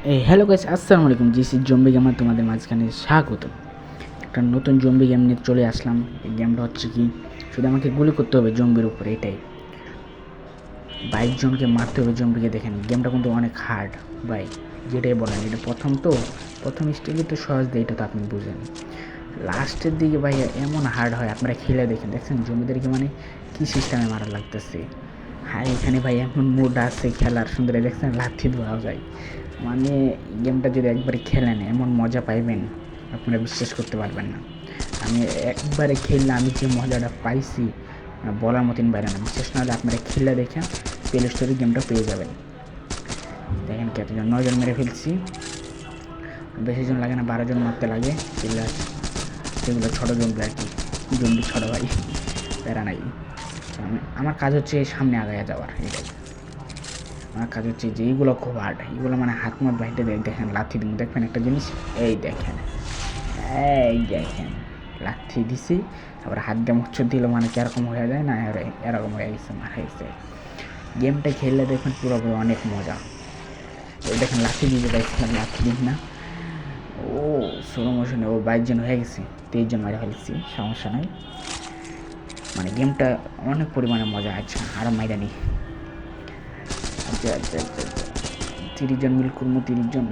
Hello guys, আসসালামু আলাইকুম। GC zombie gamer তোমাদের মাঝখানে স্বাগত। একটা নতুন জম্বি গেম নিয়ে চলে আসলাম। এই গেমটা হচ্ছে কি, শুধু আমাকে গুলি করতে হবে জম্বির উপরে, এটাই। 22 জনকে মারতে হবে জম্বিকে। দেখেন গেমটা কিন্তু অনেক হার্ড ভাই, যেটাই বলেন। এটা প্রথম স্টেজে তো সহজ দেয়, এটা তো আপনি বুঝেন। লাস্টের দিকে ভাই এমন হার্ড হয়, আপনারা খেলে দেখছেন জম্বিদেরকে মানে কী সিস্টেমে মারা লাগতেছে। আর এখানে ভাই এমন মুড আছে খেলার, সুন্দর দেখছেন লাথি দেওয়া যায়। মানে গেমটা যদি একবারে খেলেন এমন মজা পাইবেন আপনারা বিশ্বাস করতে পারবেন না। আমি একবারে খেললে আমি যে মজাটা পাইছি বলার মতন বাইরে না। বিশেষ না হলে আপনারা খেলে দেখেন, প্লে স্টোরে গেমটা পেয়ে যাবেন। দেখেন কতজন, 9 জন মেরে ফেলছি। বেশি জন লাগে না, 12 জন মারতে লাগে। সেগুলো ছোটো জম্বি আর কি, জম্বি ছোটো ভাই, প্যারা নাই। আমার কাজ হচ্ছে সামনে আগায় যাওয়ার, এটাই আমার কাজ হচ্ছে। যে এইগুলো খুব হার্ড, এইগুলো মানে হাত মাত বাইটে দেখেন লাথি দিন। দেখবেন একটা জিনিস, এই দেখেন লাথি দিছি, আবার হাত দিয়ে মুচ্ছর দিল, মানে কীরকম হয়ে যায় না, এরকম হয়ে গেছে, মারা গেছে। গেমটা খেললে দেখবেন পুরোপুরি অনেক মজা। ওই দেখেন লাথি দিতে পারছিলাম, লাথি দিন না। ও স্লো মোশনে ও 22 জন হয়ে গেছে, 23 জন মারা ফেলছি, সমস্যা নাই। মানে গেমটা অনেক পরিমাণে মজা আছে। আরও মাইরা নি। আচ্ছা, 30 জন মিল করবো, 30 জন,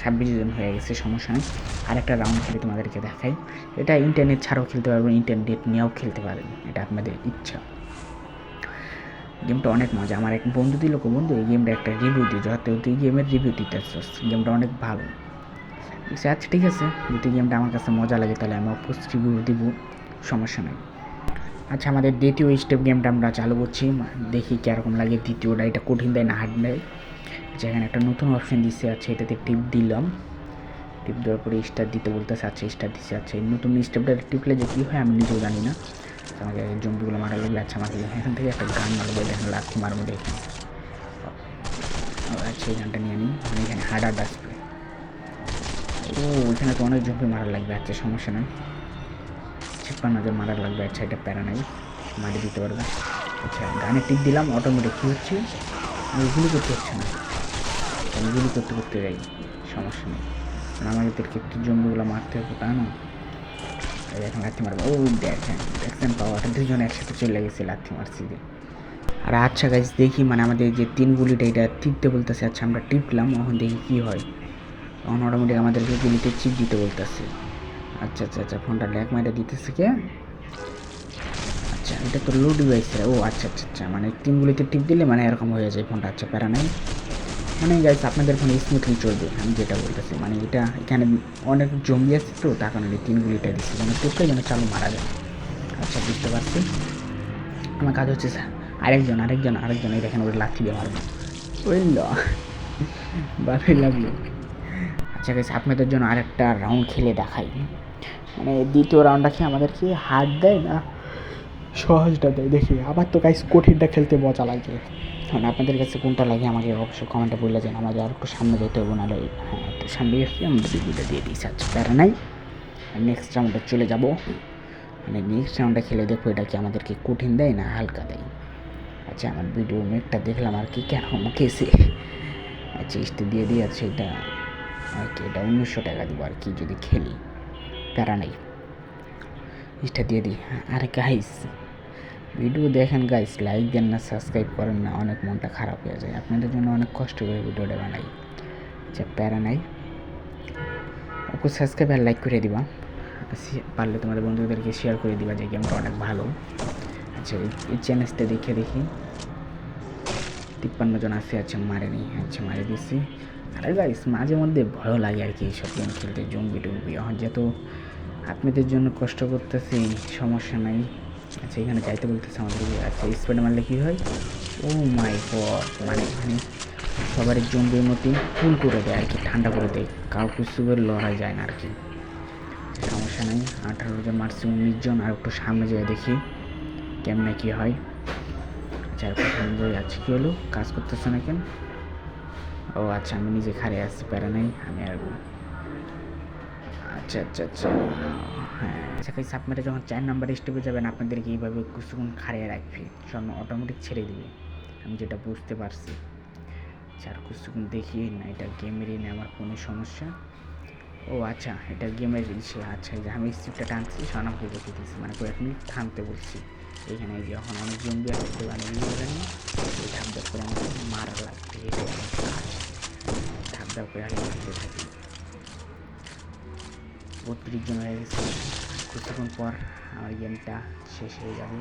26 জন হয়ে গেছে, সমস্যা নেই। আর একটা রাউন্ড খেলে তোমাদেরকে দেখাই। এটা ইন্টারনেট ছাড়াও খেলতে পারবেন, ইন্টারনেট নিয়েও খেলতে পারেন, এটা আপনাদের ইচ্ছা। গেমটা অনেক মজা। আমার এক বন্ধু দিল, বন্ধু এই গেমটা একটা রিভিউ দিই, যাতে তুই গেমের রিভিউ দিতে আসছিস, গেমটা অনেক ভালো। আচ্ছা ঠিক আছে, যদি গেমটা আমার কাছে মজা লাগে তাহলে আমি অবশ্যই রিভিউ দিব, সমস্যা নেই। আচ্ছা, আমাদের দ্বিতীয় স্টেপ গেমটা আমরা চালু করছি, দেখি কীরকম লাগে দ্বিতীয়টা। এটা কঠিন দেয় না হার্ড দেয়। যেখানে একটা নতুন অপশান দিচ্ছে, আছে এটাতে টিপ দিলাম। টিপ দেওয়ার পরে স্টার দিতে বলতেছে, আচ্ছা স্টার দিচ্ছে। আচ্ছা এই নতুন স্টেপটা টিপলে যে কী হয় আমি নিজেও জানি না। আমাকে জম্বিগুলো মারা লাগবে। আচ্ছা আমাকে এখান থেকে একটা গান মারবে, দেখেন লাথি মারবো, দেখেন। আচ্ছা এই গানটা নিয়ে নিই, মানে এখানে হার্ড আসবে। ও এখানে তো অনেক জম্বি মারা লাগবে। আচ্ছা সমস্যা নেই, 56 জন মারা লাগবে। আচ্ছা এটা প্যারা নাই, মারি দিতে পারবে। আচ্ছা গানে টিপ দিলাম, অটোমেটিক কী হচ্ছে, আমি গুলি করতে হচ্ছে না, আমি গুলি করতে যাই, সমস্যা নেই। কারণ আমাদেরকে একটু জম্বিগুলো মারতে হবে, তা না। এখন লাথি মারবো। ও দেখেন পাওয়াটা, দুজন একসাথে চলে গেছে, লাথি মারছি যে। আর আচ্ছা গাইজ দেখি, মানে আমাদের যে 3 গুলিটা এটা টিপতে বলতেছে। আচ্ছা আমরা টিপলাম, এখন দেখি কী হয়। তখন অটোমেটিক আমাদেরকে গুলিতে চিপ দিতে বলতেছে। আচ্ছা ফোনটা ল্যাক মাইটা দিতেছে কে। আচ্ছা এটা তো লো ডিভাইসের। ও আচ্ছা, মানে 3 গুলিতে টিপ দিলে মানে এরকম হয়ে যায় ফোনটা। আচ্ছা প্যারা নাই, মানে গাইজ আপনাদের ফোনে স্মুথলি চলবে, আমি যেটা বলতেছি। মানে এটা এখানে অনেক জম্বি আছে তো, তার কারণে 3 গুলিটা দিচ্ছি, মানে টিপটা যেন চালু মারা যায়। আচ্ছা বুঝতে পারছি। আমার কাজ হচ্ছে আরেকজন এই দেখেন ওর লাথি দিয়ে মারবো। ওই ভালোই লাগলো। আচ্ছা গাইজ আপনাদের জন্য আরেকটা রাউন্ড খেলে দেখাই। মানে দ্বিতীয় রাউন্ডটা খেয়ে আমাদেরকে হার্ড দেয় না সহজটা দেয়, দেখি। আবার তো গাইজ কঠিনটা খেলতে মজা লাগে। কারণ আপনাদের কাছে কোনটা লাগে আমাকে অবশ্যই কমেন্টে বলে যান। আমাদের আর একটু সামনে যেতে হবে, নাহলে হ্যাঁ একটু সামনে এসে আমরা ভিডিওটা দিয়ে দিচ্ছি। আচ্ছা প্যারা নাই, নেক্সট রাউন্ডে চলে যাব। মানে নেক্সট রাউন্ডটা খেলে দেখো এটা কি আমাদেরকে কঠিন দেয় না হালকা দেয়। আচ্ছা আমার ভিডিও মেকটা দেখলাম আর কি, কেন কেসে। আচ্ছা ইস্টে দিয়ে দিয়েছে এটা আর কি, এটা 1900 টাকা দিব আর কি যদি খেলি, প্যারা নাই। ইস্টটা দিয়ে দিই। আর গাইস ভিডিও দেখেন গাইস, লাইক দেন না, সাবস্ক্রাইব করেন না, অনেক মনটা খারাপ হয়ে যায়। আপনাদের জন্য অনেক কষ্ট করে ভিডিওটা বানাই। আচ্ছা প্যারা নাই, ওকে সাবস্ক্রাইব আর লাইক করে দিবা। পারলে তোমাদের বন্ধুদেরকে শেয়ার করে দিবা যে গেমটা অনেক ভালো। আচ্ছা এই চ্যালেঞ্জটা দেখি 53 জন আছে। আচ্ছা মারেনি, আচ্ছা মারে দিচ্ছি। আরে গাইস মাঝে মধ্যে ভয়ও লাগে আর কি এইসব গেম খেলতে, জম্বি এখন যেহেতু আপনাদের জন্য কষ্ট করতেছি, সমস্যা নাই। আচ্ছা এখানে যাইতে বলতেছে আমাদেরকে। আচ্ছা স্পিড মারলে কী হয়, ও মাই গড, মানে এখানে সবারই জম্বির মতো ফুল করে দেয় আর কি, ঠান্ডা করে দেয়, কাউ কিছু করে লড়াই যায় না আর কি, সমস্যা নেই। 18 জন মারছি, 19 জন। আর একটু সামনে যেয়ে দেখি কেমনে কী হয়। আচ্ছা আর একটু সামনে যেয়ে যাচ্ছি, কী হলো, কাজ করতেছে না কেন। ও আচ্ছা আমি নিজে খারে আসছি, প্যারা নেই, আমি আর আচ্ছা হ্যাঁ। আচ্ছা গাইস আপনারা যখন 4 নাম্বার স্টেপে যাবেন আপনাদেরকে এইভাবে কিছুক্ষণ খাড়িয়ে রাখবে, সব অটোমেটিক ছেড়ে দিবে, আমি যেটা বুঝতে পারছি। আর কিছুক্ষণ দেখি না, এটা গেমেরই না আমার ফোনের সমস্যা। ও আচ্ছা, এটা গেমের ইসে। আচ্ছা, এই যে আমি স্ট্রিপটা টানছি সনামকে রেখে দিয়েছি, মানে কয়েক মিনিট থামতে বলছি। এইখানে এই যে এখন অনেক জম্বি আসছে, মানে জানি এই ধাপ ধাপ করে আমাকে মারা লাগবে, এটাই আমার কাজ। ধাপ ধাপ করে আগে মারতে থাকি। 32 জন হয়ে গেছে, কিছুক্ষণ পর আমার গেমটা শেষ হয়ে যাবে।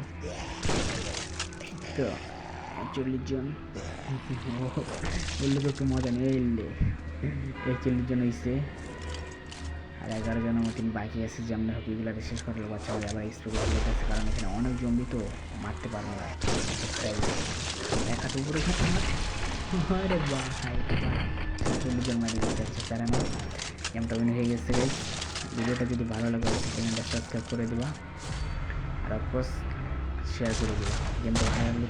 তো 41 জন বললে তো একটু মজা নেই। 41 জন হয়েছে, আর 11 জনের মতন বাকি আছে, যেমন হোক এগুলো শেষ করলে বাচ্চা হবে। আবার স্প্রে আছে, কারণ এখানে অনেক জম্বি তো মারতে পারবো না। এক হাত উপরে আরে বাহ, 40 জন মারি দিতে হচ্ছে, প্যারা না। গেমটা উইন হয়ে গেছে গাইস। ভিডিওটা যদি ভালো লাগে চ্যানেলটা সাবস্ক্রাইব করে দিবা, আর অফকোর্স শেয়ার করে দিবা। গেমটা ভালো লাগলে